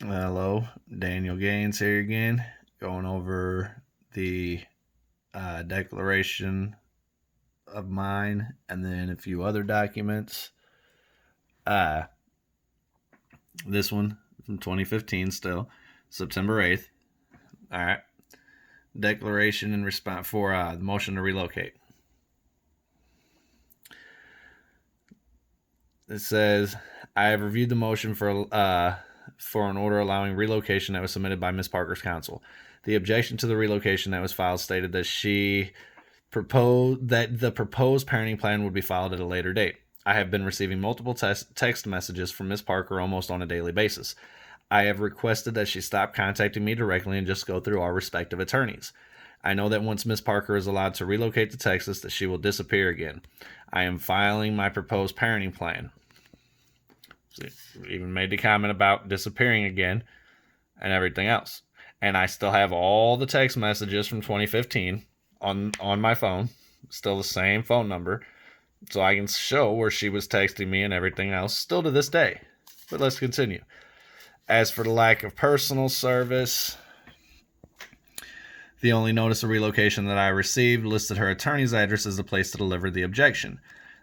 Hello, Daniel Gaines here again, going over the declaration of mine and then a few other documents. Uh, this one from 2015 still, September 8th. All right. Declaration in response for the motion to relocate. It says, I have reviewed the motion for an order allowing relocation that was submitted by Ms. Parker's counsel. The objection to the relocation that was filed stated that she proposed that the proposed parenting plan would be filed at a later date. I have been receiving multiple text messages from Ms. Parker almost on a daily basis. I have requested that she stop contacting me directly and just go through our respective attorneys. I know that once Ms. Parker is allowed to relocate to Texas, that she will disappear again. I am filing my proposed parenting plan. Even made the comment about disappearing again and everything else. And I still have all the text messages from 2015 on my phone, still the same phone number, so I can show where she was texting me and everything else, still to this day. But let's continue. As for the lack of personal service, the only notice of relocation that I received listed her attorney's address as the place to deliver the objection.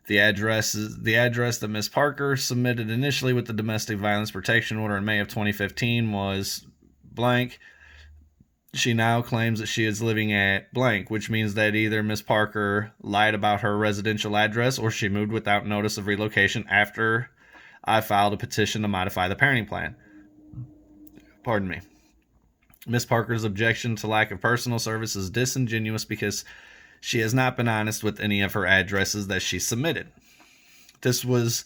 The address that Ms. Parker submitted initially with the domestic violence protection order in May of 2015 was blank. She now claims that she is living at blank, which means that either Ms. Parker lied about her residential address or she moved without notice of relocation after I filed a petition to modify the parenting plan. Pardon me. Ms. Parker's objection to lack of personal service is disingenuous because she has not been honest with any of her addresses that she submitted. This was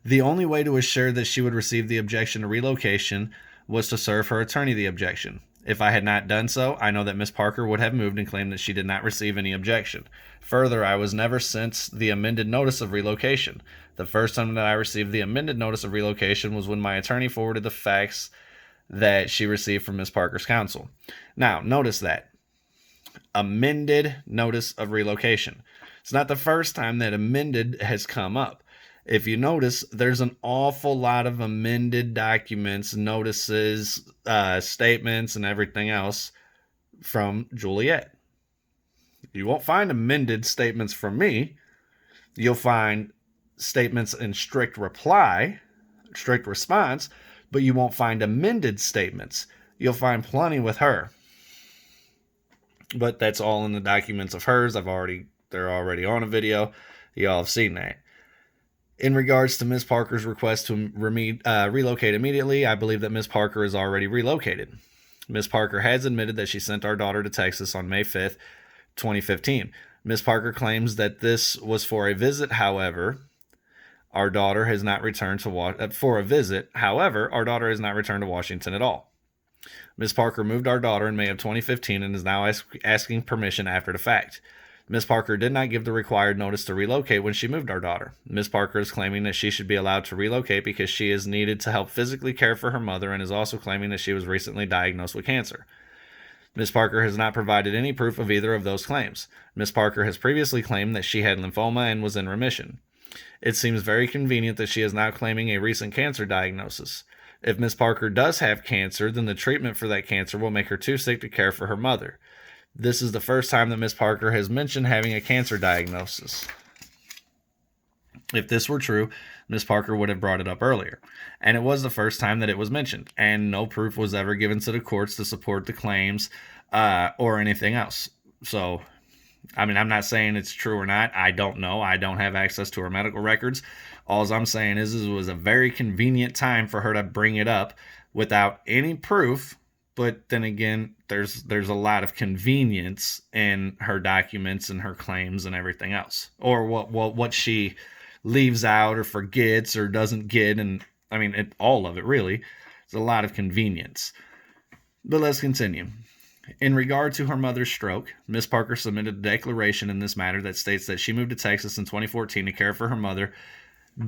the only way to assure that she would receive the objection to relocation was to serve her attorney the objection. If I had not done so, I know that Ms. Parker would have moved and claimed that she did not receive any objection. Further, I was never sent the amended notice of relocation. The first time that I received the amended notice of relocation was when my attorney forwarded the facts that she received from Ms. Parker's counsel. Now, notice that. Amended notice of relocation. It's not the first time that amended has come up. If you notice, there's an awful lot of amended documents, notices, statements, and everything else from Juliette. You won't find amended statements from me. You'll find statements in strict response, but you won't find amended statements. You'll find plenty with her. But that's all in the documents of hers. They're already on a video. Y'all have seen that. In regards to Ms. Parker's request to relocate immediately, I believe that Ms. Parker is already relocated. Ms. Parker has admitted that she sent our daughter to Texas on May 5th, 2015. Ms. Parker claims that this was for a visit. However, our daughter has not returned to Washington at all. Ms. Parker moved our daughter in May of 2015 and is now asking permission after the fact. Ms. Parker did not give the required notice to relocate when she moved our daughter. Ms. Parker is claiming that she should be allowed to relocate because she is needed to help physically care for her mother and is also claiming that she was recently diagnosed with cancer. Ms. Parker has not provided any proof of either of those claims. Ms. Parker has previously claimed that she had lymphoma and was in remission. It seems very convenient that she is now claiming a recent cancer diagnosis. If Ms. Parker does have cancer, then the treatment for that cancer will make her too sick to care for her mother. This is the first time that Ms. Parker has mentioned having a cancer diagnosis. If this were true, Ms. Parker would have brought it up earlier. And it was the first time that it was mentioned, and no proof was ever given to the courts to support the claims or anything else. So, I'm not saying it's true or not. I don't know. I don't have access to her medical records. All I'm saying is it was a very convenient time for her to bring it up without any proof. But then again, there's a lot of convenience in her documents and her claims and everything else, or what she leaves out or forgets or doesn't get, and all of it really. There's a lot of convenience. But let's continue. In regard to her mother's stroke, Ms. Parker submitted a declaration in this matter that states that she moved to Texas in 2014 to care for her mother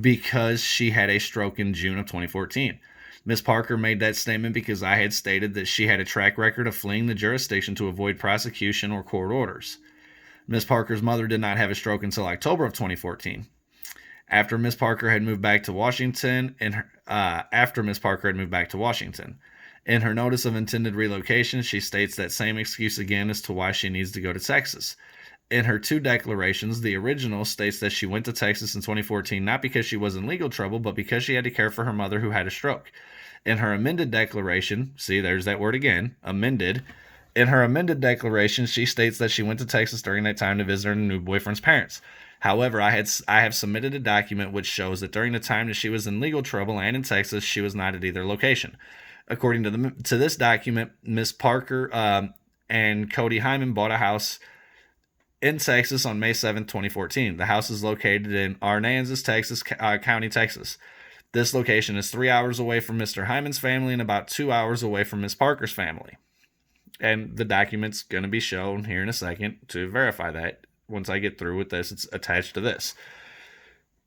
because she had a stroke in June of 2014. Ms. Parker made that statement because I had stated that she had a track record of fleeing the jurisdiction to avoid prosecution or court orders. Ms. Parker's mother did not have a stroke until October of 2014. After Ms. Parker had moved back to Washington, In her notice of intended relocation, she states that same excuse again as to why she needs to go to Texas. In her two declarations, the original states that she went to Texas in 2014 not because she was in legal trouble, but because she had to care for her mother who had a stroke. In her amended declaration, see, there's that word again, amended. In her amended declaration, she states that she went to Texas during that time to visit her new boyfriend's parents. However, I have submitted a document which shows that during the time that she was in legal trouble and in Texas, she was not at either location. According to this document, Miss Parker and Cody Hyman bought a house in Texas on May 7, 2014. The house is located in Arkansas, Texas, County, Texas. This location is 3 hours away from Mr. Hyman's family and about 2 hours away from Miss Parker's family. And the document's going to be shown here in a second to verify that. Once I get through with this, it's attached to this.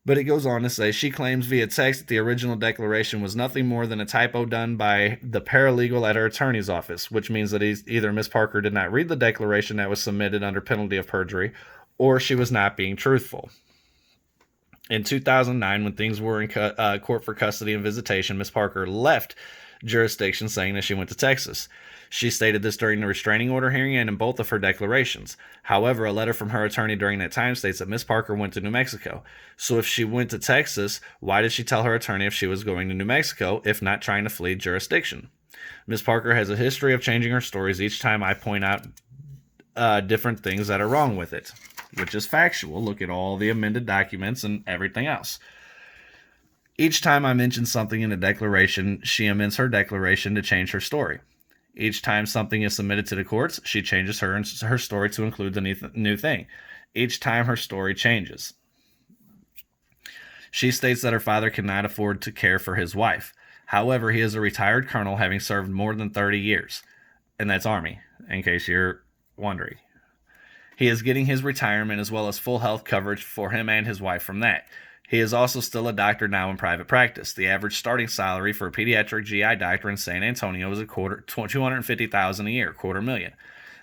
But it goes on to say, she claims via text that the original declaration was nothing more than a typo done by the paralegal at her attorney's office, which means that either Miss Parker did not read the declaration that was submitted under penalty of perjury, or she was not being truthful. In 2009, when things were in court for custody and visitation, Miss Parker left jurisdiction saying that she went to Texas. She stated this during the restraining order hearing and in both of her declarations. However, a letter from her attorney during that time states that Miss Parker went to New Mexico. So if she went to Texas, why did she tell her attorney if she was going to New Mexico, if not trying to flee jurisdiction? Miss Parker has a history of changing her stories each time I point out different things that are wrong with it, which is factual. Look at all the amended documents and everything else. Each time I mention something in a declaration, she amends her declaration to change her story. Each time something is submitted to the courts, she changes her story to include the new thing. Each time her story changes. She states that her father cannot afford to care for his wife. However, he is a retired colonel having served more than 30 years. And that's Army, in case you're wondering. He is getting his retirement as well as full health coverage for him and his wife from that. He is also still a doctor now in private practice. The average starting salary for a pediatric GI doctor in San Antonio is $250,000 a year, $250,000.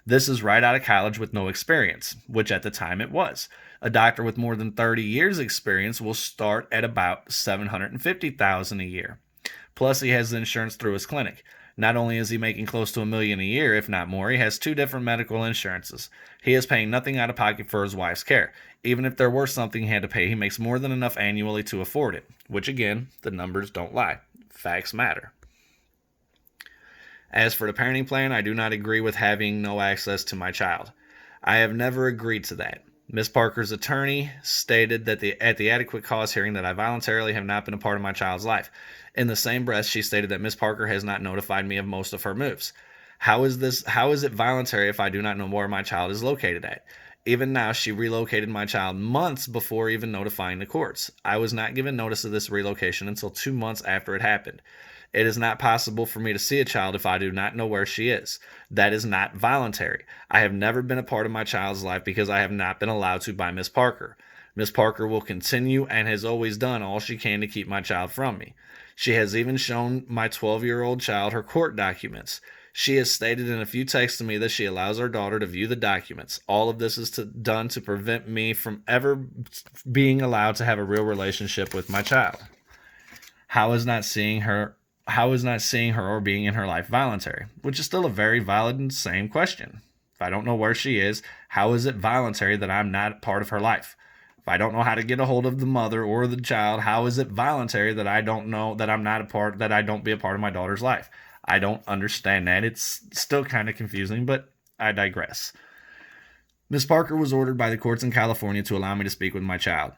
This is right out of college with no experience, which at the time it was. A doctor with more than 30 years experience will start at about $750,000 a year. Plus, he has insurance through his clinic. Not only is he making close to $1 million a year, if not more, he has 2 different medical insurances. He is paying nothing out of pocket for his wife's care. Even if there were something he had to pay, he makes more than enough annually to afford it. Which again, the numbers don't lie. Facts matter. As for the parenting plan, I do not agree with having no access to my child. I have never agreed to that. Ms. Parker's attorney stated that at the adequate cause hearing that I voluntarily have not been a part of my child's life. In the same breath, she stated that Ms. Parker has not notified me of most of her moves. How is it voluntary if I do not know where my child is located at? Even now, she relocated my child months before even notifying the courts. I was not given notice of this relocation until 2 months after it happened. It is not possible for me to see a child if I do not know where she is. That is not voluntary. I have never been a part of my child's life because I have not been allowed to by Ms. Parker. Ms. Parker will continue and has always done all she can to keep my child from me. She has even shown my 12-year-old child her court documents. She has stated in a few texts to me that she allows our daughter to view the documents. All of this is done to prevent me from ever being allowed to have a real relationship with my child. How is not seeing her or being in her life voluntary? Which is still a very valid and same question. If I don't know where she is, how is it voluntary that I'm not part of her life? If I don't know how to get a hold of the mother or the child, how is it voluntary that I don't know that I don't be a part of my daughter's life? I don't understand that. It's still kind of confusing, but I digress. Ms. Parker was ordered by the courts in California to allow me to speak with my child.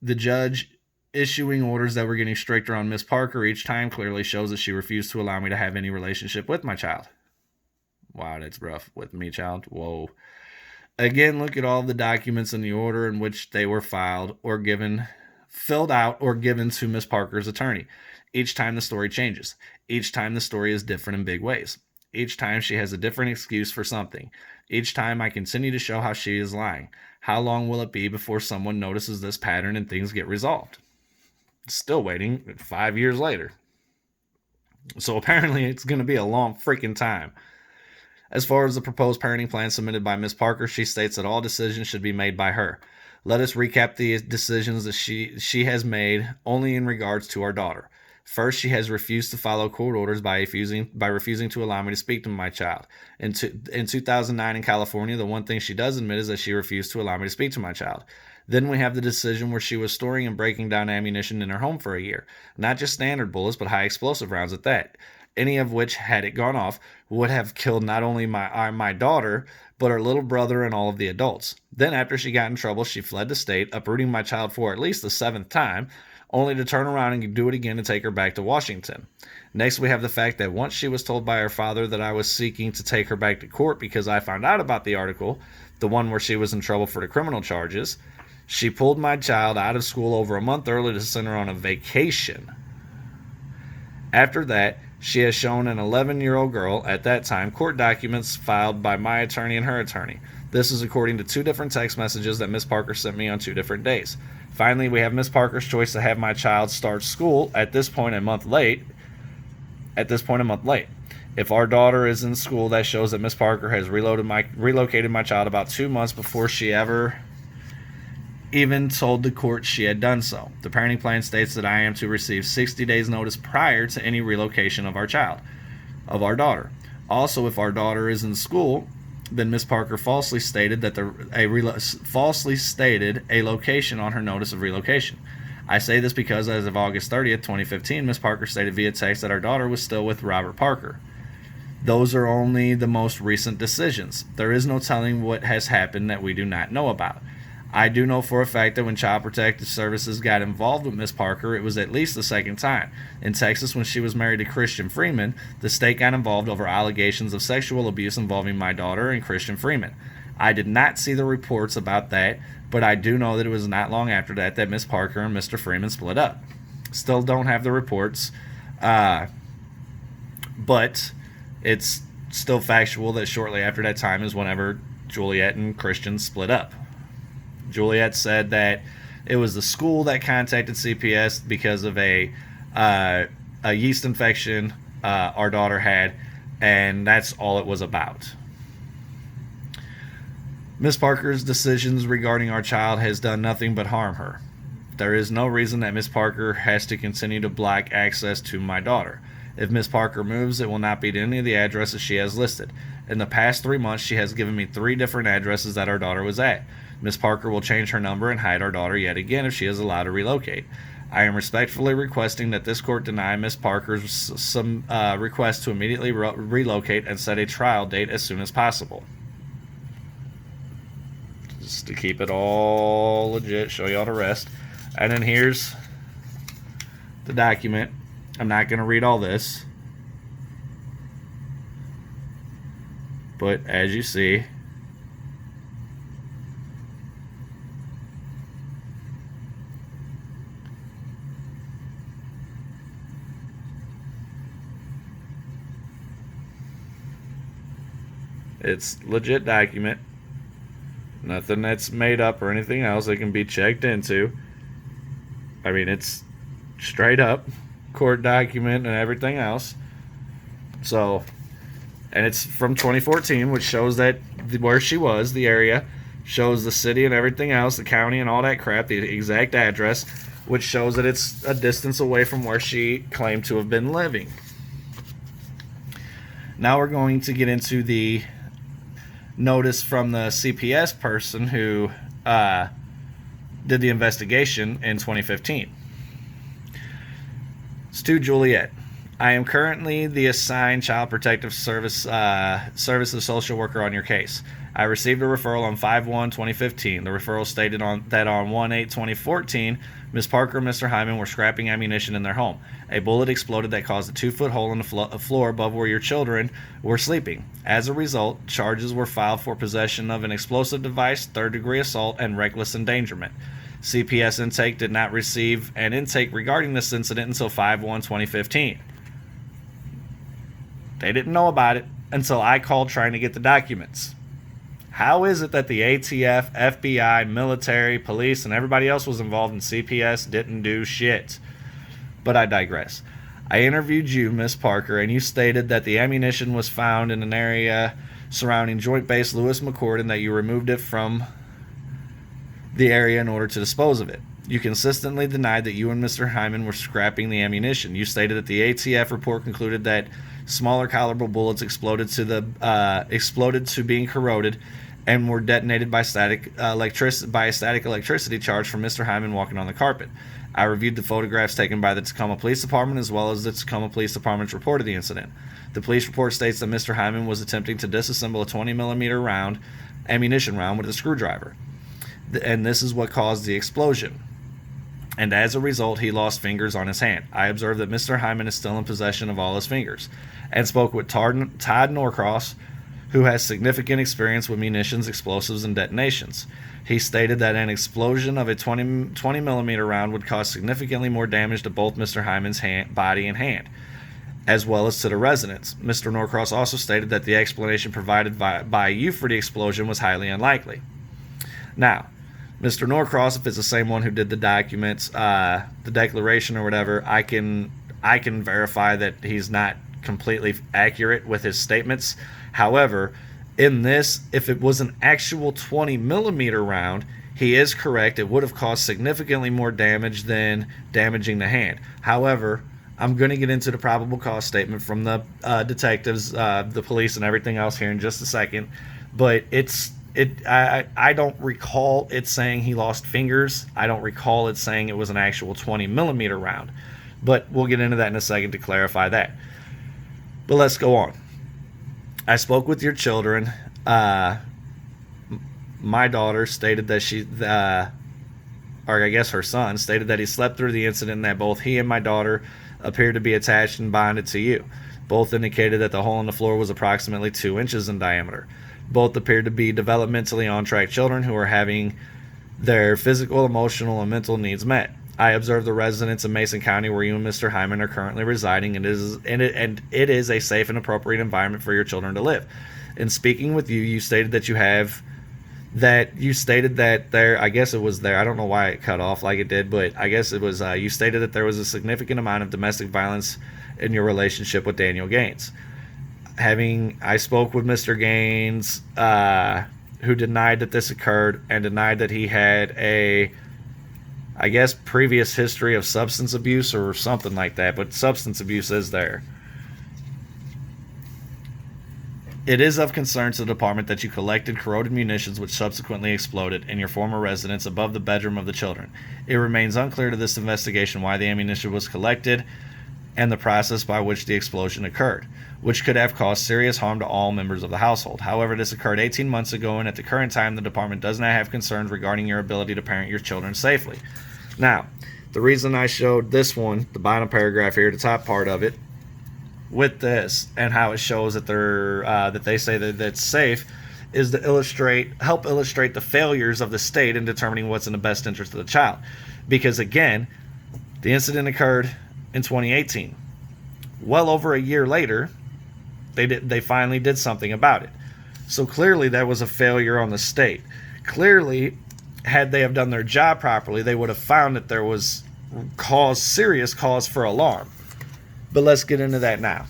The judge issuing orders that were getting stricter on Ms. Parker each time clearly shows that she refused to allow me to have any relationship with my child. Wow, that's rough. With me, child? Whoa. Again, look at all the documents in the order in which they were filled out or given to Ms. Parker's attorney. Each time the story changes. Each time the story is different in big ways. Each time she has a different excuse for something. Each time I continue to show how she is lying. How long will it be before someone notices this pattern and things get resolved? Still waiting 5 years later. So apparently it's going to be a long freaking time. As far as the proposed parenting plan submitted by Ms. Parker, she states that all decisions should be made by her. Let us recap the decisions that she has made only in regards to our daughter. First, she has refused to follow court orders by refusing to allow me to speak to my child. In 2009 in California, the one thing she does admit is that she refused to allow me to speak to my child. Then we have the decision where she was storing and breaking down ammunition in her home for a year. Not just standard bullets, but high explosive rounds at that. Any of which, had it gone off, would have killed not only my daughter, but her little brother and all of the adults. Then, after she got in trouble, she fled the state, uprooting my child for at least the 7th time, only to turn around and do it again and take her back to Washington. Next, we have the fact that once she was told by her father that I was seeking to take her back to court because I found out about the article, the one where she was in trouble for the criminal charges, she pulled my child out of school over a month early to send her on a vacation. After that, she has shown an 11-year-old girl, at that time, court documents filed by my attorney and her attorney. This is according to 2 different text messages that Miss Parker sent me on 2 different days. Finally, we have Miss Parker's choice to have my child start school at this point a month late. If our daughter is in school, that shows that Miss Parker has relocated my child about 2 months before she ever even told the court she had done so. The parenting plan states that I am to receive 60 days notice prior to any relocation of our daughter. Also, if our daughter is in school, then Miss Parker falsely stated a location on her notice of relocation. I say this because as of August 30th, 2015, Miss Parker stated via text that our daughter was still with Robert Parker. Those are only the most recent decisions. There is no telling what has happened that we do not know about. I do know for a fact that when Child Protective Services got involved with Miss Parker, it was at least the 2nd time. In Texas, when she was married to Christian Freeman, the state got involved over allegations of sexual abuse involving my daughter and Christian Freeman. I did not see the reports about that, but I do know that it was not long after that Miss Parker and Mr. Freeman split up. Still don't have the reports, but it's still factual that shortly after that time is whenever Juliette and Christian split up. Juliette said that it was the school that contacted CPS because of a yeast infection our daughter had, and that's all it was about. Miss Parker's decisions regarding our child has done nothing but harm her. There is no reason that Miss Parker has to continue to block access to my daughter. If Miss Parker moves, it will not be to any of the addresses she has listed. In the past 3 months, she has given me 3 different addresses that our daughter was at. Miss Parker will change her number and hide our daughter yet again if she is allowed to relocate. I am respectfully requesting that this court deny Miss Parker's request to immediately relocate and set a trial date as soon as possible. Just to keep it all legit, show you all the rest. And then here's the document. I'm not going to read all this, but as you see, it's legit document. Nothing that's made up or anything else that can be checked into. I mean, it's straight up court document and everything else. So, and it's from 2014, which shows that where she was, the area, shows the city and everything else, the county and all that crap, the exact address, which shows that it's a distance away from where she claimed to have been living. Now we're going to get into the notice from the CPS person who did the investigation in 2015. It's to Juliette. I am currently the assigned Child Protective Services social worker on your case. I received a referral on 5/1/2015. The referral stated that on 1/8/2014, Ms. Parker and Mr. Hyman were scrapping ammunition in their home. A bullet exploded that caused a 2-foot hole in the floor above where your children were sleeping. As a result, charges were filed for possession of an explosive device, third-degree assault, and reckless endangerment. CPS intake did not receive an intake regarding this incident until 5/1/2015. They didn't know about it until I called trying to get the documents. How is it that the ATF, FBI, military, police, and everybody else was involved and CPS didn't do shit? But I digress. I interviewed you, Miss Parker, and you stated that the ammunition was found in an area surrounding Joint Base Lewis McChord and that you removed it from the area in order to dispose of it. You consistently denied that you and Mr. Hyman were scrapping the ammunition. You stated that the ATF report concluded that smaller caliber bullets exploded to being corroded and were detonated by a static electricity charge from Mr. Hyman walking on the carpet. I reviewed the photographs taken by the Tacoma Police Department as well as the Tacoma Police Department's report of the incident. The police report states that Mr. Hyman was attempting to disassemble a 20mm ammunition round with a screwdriver, and this is what caused the explosion. And as a result, he lost fingers on his hand. I observed that Mr. Hyman is still in possession of all his fingers, and spoke with Todd Norcross, who has significant experience with munitions, explosives, and detonations. He stated that an explosion of a 20mm round would cause significantly more damage to both Mr. Hyman's body and hand, as well as to the residents. Mr. Norcross also stated that the explanation provided by you for the explosion was highly unlikely. Now, Mr. Norcross, if it's the same one who did the documents, the declaration or whatever, I can verify that he's not completely accurate with his statements. However, in this, if it was an actual 20mm round, he is correct. It would have caused significantly more damage than damaging the hand. However, I'm going to get into the probable cause statement from the detectives, the police, and everything else here in just a second. But I don't recall it saying he lost fingers. I don't recall it saying it was an actual 20mm round. But we'll get into that in a second to clarify that. But let's go on. I spoke with your children. My daughter stated that or I guess her son, stated that he slept through the incident and that both he and my daughter appeared to be attached and bonded to you. Both indicated that the hole in the floor was approximately 2 inches in diameter. Both appeared to be developmentally on-track children who were having their physical, emotional, and mental needs met. I observed the residence in Mason County where you and Mr. Hyman are currently residing, and it is a safe and appropriate environment for your children to live. In speaking with you, you stated that there, I guess it was there, I don't know why it cut off like it did, but I guess it was, you stated that there was a significant amount of domestic violence in your relationship with Daniel Gaines. I spoke with Mr. Gaines, who denied that this occurred and denied that he had a, I guess, previous history of substance abuse or something like that, but substance abuse is there. It is of concern to the department that you collected corroded munitions which subsequently exploded in your former residence above the bedroom of the children. It remains unclear to this investigation why the ammunition was collected and the process by which the explosion occurred, which could have caused serious harm to all members of the household. However, this occurred 18 months ago, and at the current time, the department does not have concerns regarding your ability to parent your children safely. Now, the reason I showed this one, the bottom paragraph here, the top part of it, with this and how it shows that they say that it's safe, is to help illustrate the failures of the state in determining what's in the best interest of the child. Because again, the incident occurred in 2018. Well over a year later, they finally did something about it. So clearly that was a failure on the state. Clearly, had they have done their job properly, they would have found that there was serious cause for alarm. But let's get into that now.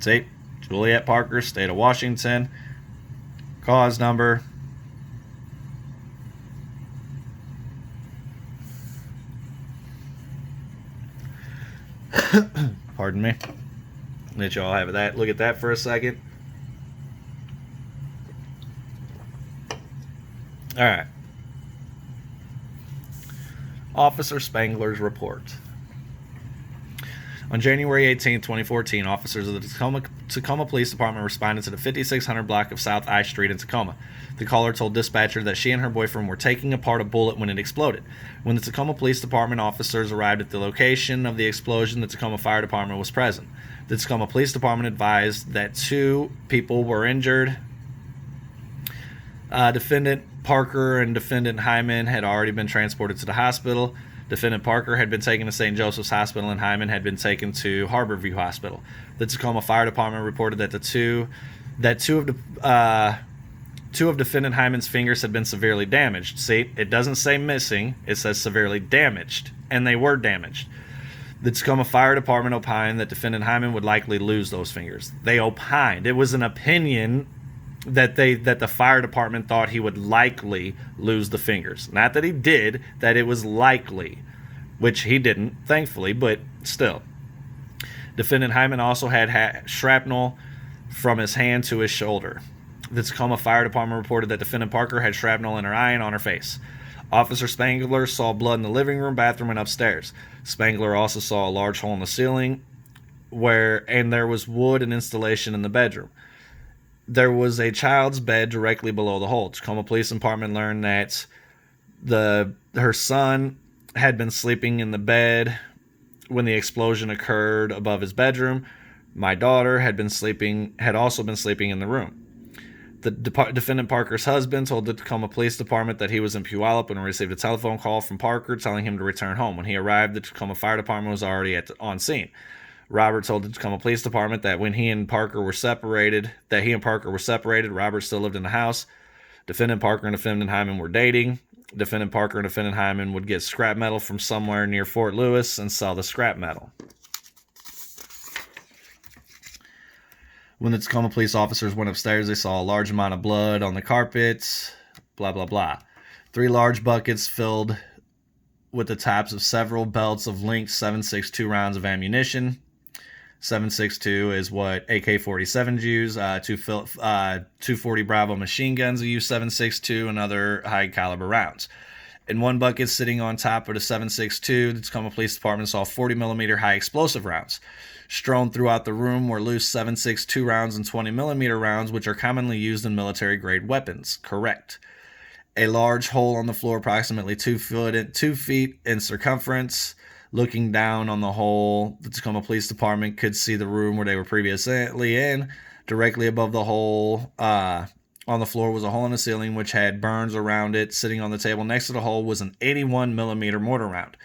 See, Juliette Parker, State of Washington, cause number. Pardon me. Let y'all have that. Look at that for a second. All right. Officer Spangler's report. On January 18, 2014, officers of the Tacoma Police Department responded to the 5600 block of South I Street in Tacoma. The caller told dispatcher that she and her boyfriend were taking apart a bullet when it exploded. When the Tacoma Police Department officers arrived at the location of the explosion, the Tacoma Fire Department was present. The Tacoma Police Department advised that 2 people were injured. Defendant Parker and Defendant Hyman had already been transported to the hospital. Defendant Parker had been taken to St. Joseph's Hospital and Hyman had been taken to Harborview Hospital. The Tacoma Fire Department reported that two of Defendant Hyman's fingers had been severely damaged. See, it doesn't say missing, it says severely damaged, and they were damaged. The Tacoma Fire Department opined that defendant Hyman would likely lose those fingers. They opined. It was an opinion that the fire department thought he would likely lose the fingers. Not that he did, that it was likely, which he didn't, thankfully, but still. Defendant Hyman also had shrapnel from his hand to his shoulder. The Tacoma Fire Department reported that defendant Parker had shrapnel in her eye and on her face. Officer Spangler saw blood in the living room, bathroom, and upstairs. Spangler also saw a large hole in the ceiling and there was wood and installation in the bedroom. There was a child's bed directly below the hole. Tacoma Police Department learned that her son had been sleeping in the bed when the explosion occurred above his bedroom. My daughter had also been sleeping in the room. The defendant Parker's husband told the Tacoma Police Department that he was in Puyallup when he received a telephone call from Parker telling him to return home. When he arrived, the Tacoma Fire Department was already on scene. Robert told the Tacoma Police Department that he and Parker were separated. Robert still lived in the house. Defendant Parker and defendant Hyman were dating. Defendant Parker and defendant Hyman would get scrap metal from somewhere near Fort Lewis and sell the scrap metal. When the Tacoma police officers went upstairs, they saw a large amount of blood on the carpet, blah, blah, blah. 3 large buckets filled with the tops of several belts of linked 7.62 rounds of ammunition. 7.62 is what AK-47s use. 240 Bravo machine guns use 7.62 and other high-caliber rounds. In one bucket sitting on top of the 7.62, the Tacoma Police Department saw 40mm high-explosive rounds. Strewn throughout the room were loose 7.62 rounds and 20mm rounds, which are commonly used in military-grade weapons. Correct. A large hole on the floor approximately 2 feet in circumference. Looking down on the hole, the Tacoma Police Department could see the room where they were previously in. Directly above the hole on the floor was a hole in the ceiling which had burns around it. Sitting on the table next to the hole was an 81mm mortar round.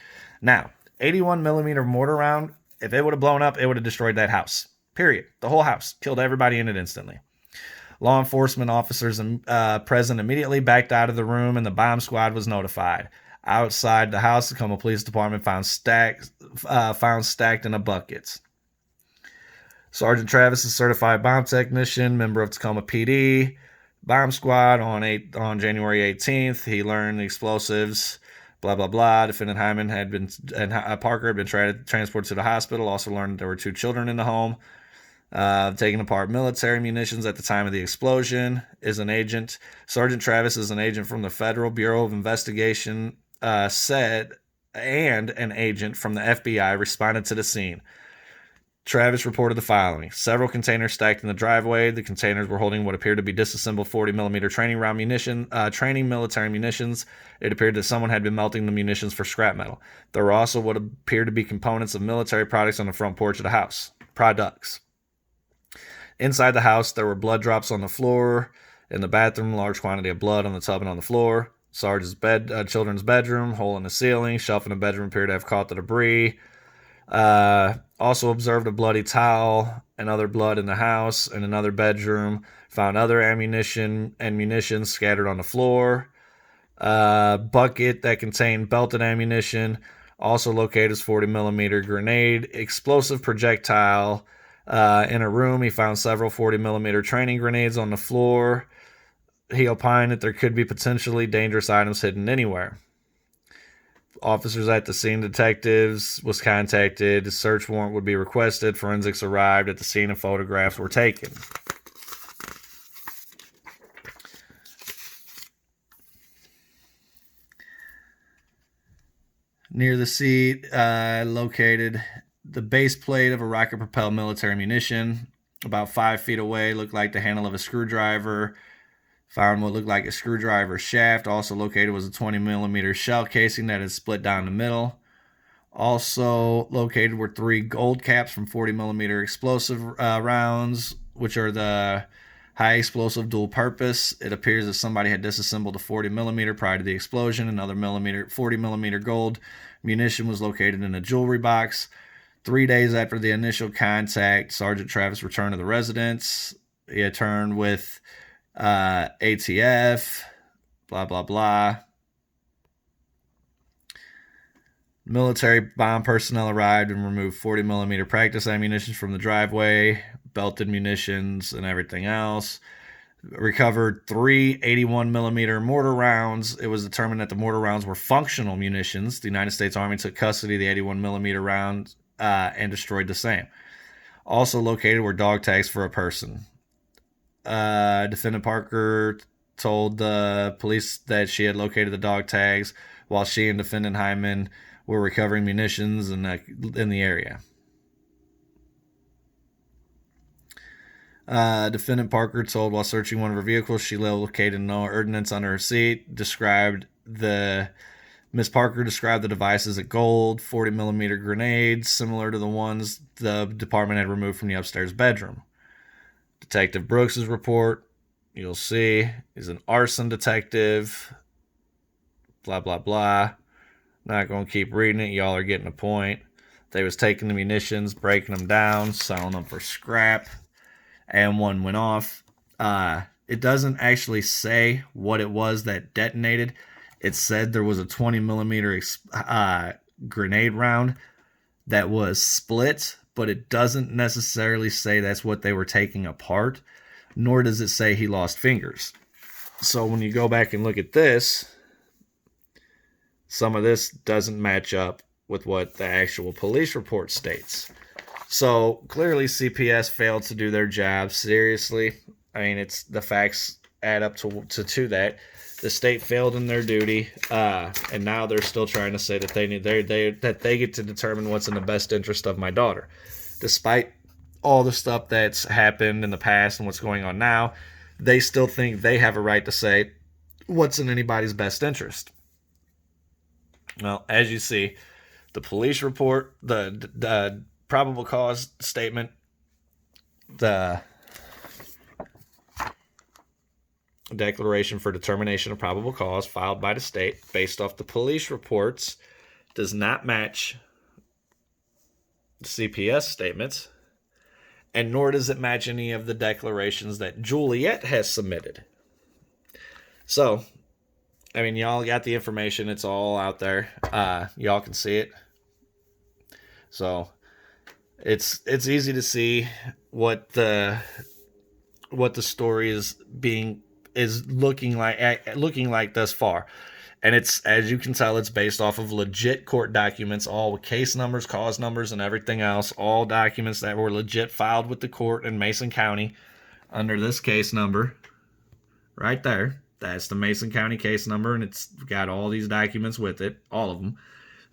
Now, 81mm mortar round, if it would have blown up, it would have destroyed that house. Period. The whole house. Killed everybody in it instantly. Law enforcement officers present immediately backed out of the room and the bomb squad was notified. Outside the house, the Tacoma Police Department found stacked in a bucket. Sergeant Travis is certified bomb technician, member of Tacoma PD bomb squad. On January 18th, he learned the explosives. Blah blah blah. Defendant Hyman Parker had been transported to the hospital. Also learned that there were 2 children in the home. Taking apart military munitions at the time of the explosion. Is an agent. Sergeant Travis is an agent from the Federal Bureau of Investigation. Said, and an agent from the FBI responded to the scene. Travis reported the following. Several containers stacked in the driveway. The containers were holding what appeared to be disassembled 40mm training military munitions. It appeared that someone had been melting the munitions for scrap metal. There were also what appeared to be components of military products on the front porch of the house. Products. Inside the house, there were blood drops on the floor. In the bathroom, large quantity of blood on the tub and on the floor. Sergeant's children's bedroom, hole in the ceiling, shelf in the bedroom appeared to have caught the debris. Also observed a bloody towel and other blood in the house. In another bedroom, found other ammunition and munitions scattered on the floor. Bucket that contained belted ammunition. Also located as 40mm grenade, explosive projectile. In a room, he found several 40mm training grenades on the floor. He opined that there could be potentially dangerous items hidden anywhere. Officers at the scene, detectives, was contacted. A search warrant would be requested. Forensics arrived at the scene and photographs were taken. Near the seat, located the base plate of a rocket-propelled military munition. About 5 feet away, looked like the handle of a screwdriver. Found what looked like a screwdriver shaft. Also located was a 20mm shell casing that had split down the middle. Also located were 3 gold caps from 40mm explosive rounds, which are the high explosive dual purpose. It appears that somebody had disassembled a 40mm prior to the explosion. Another 40mm gold munition was located in a jewelry box. 3 days after the initial contact, Sergeant Travis returned to the residence. He returned with ATF, blah, blah, blah. Military bomb personnel arrived and removed 40 millimeter practice ammunition from the driveway, belted munitions, and everything else. Recovered 3 81 millimeter mortar rounds. It was determined that the mortar rounds were functional munitions. The United States Army took custody of the 81 millimeter rounds and destroyed the same. Also located were dog tags for a person. Defendant Parker told the police that she had located the dog tags while she and defendant Hyman were recovering munitions in the area. Defendant Parker told while searching one of her vehicles she located no ordnance under her seat. Miss Parker described the device as a gold 40 millimeter grenade, similar to the ones the department had removed from the upstairs bedroom. Detective Brooks's report, you'll see, is an arson detective. Blah, blah, blah. Not going to keep reading it. Y'all are getting a point. They was taking the munitions, breaking them down, selling them for scrap, and one went off. It doesn't actually say what it was that detonated. It said there was a 20 millimeter grenade round that was split, but it doesn't necessarily say that's what they were taking apart, nor does it say he lost fingers. So when you go back and look at this, some of this doesn't match up with what the actual police report states. So clearly CPS failed to do their job. Seriously, I mean, it's the facts add up to that. The state failed in their duty, and now they're still trying to say that they get to determine what's in the best interest of my daughter, despite all the stuff that's happened in the past and what's going on now. They still think they have a right to say what's in anybody's best interest. Well, as you see, the police report, the probable cause statement, the declaration for determination of probable cause filed by the state based off the police reports does not match the CPS statements, and nor does it match any of the declarations that Juliette has submitted. So, I mean, y'all got the information. It's all out there. Y'all can see it. So it's easy to see what the story is looking like thus far. And it's, as you can tell, it's based off of legit court documents, all with case numbers, cause numbers, and everything else. All documents that were legit filed with the court in Mason County under this case number right there. That's the Mason County case number, and it's got all these documents with it, all of them.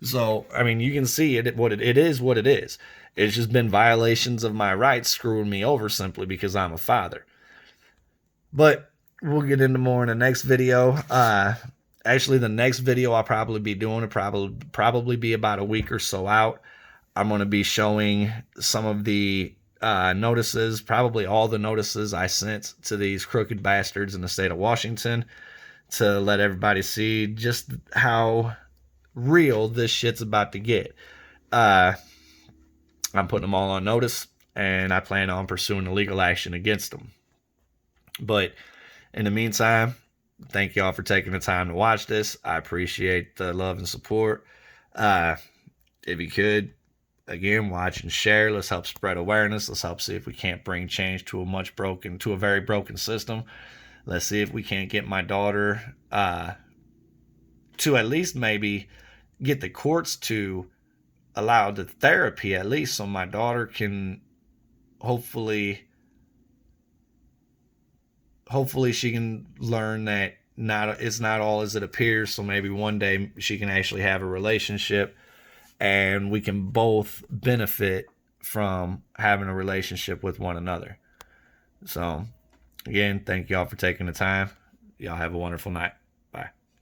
So, I mean, you can see it is what it is. It's just been violations of my rights screwing me over simply because I'm a father. But we'll get into more in the next video. Actually, the next video I'll probably be doing will probably be about a week or so out. I'm going to be showing some of the notices, probably all the notices I sent to these crooked bastards in the state of Washington, to let everybody see just how real this shit's about to get. I'm putting them all on notice, and I plan on pursuing the legal action against them. But in the meantime, thank y'all for taking the time to watch this. I appreciate the love and support. If you could, again, watch and share. Let's help spread awareness. Let's help see if we can't bring change to a very broken system. Let's see if we can't get my daughter to at least maybe get the courts to allow the therapy, at least, so my daughter can hopefully she can learn that it's not all as it appears. So maybe one day she can actually have a relationship, and we can both benefit from having a relationship with one another. So, again, thank y'all for taking the time. Y'all have a wonderful night.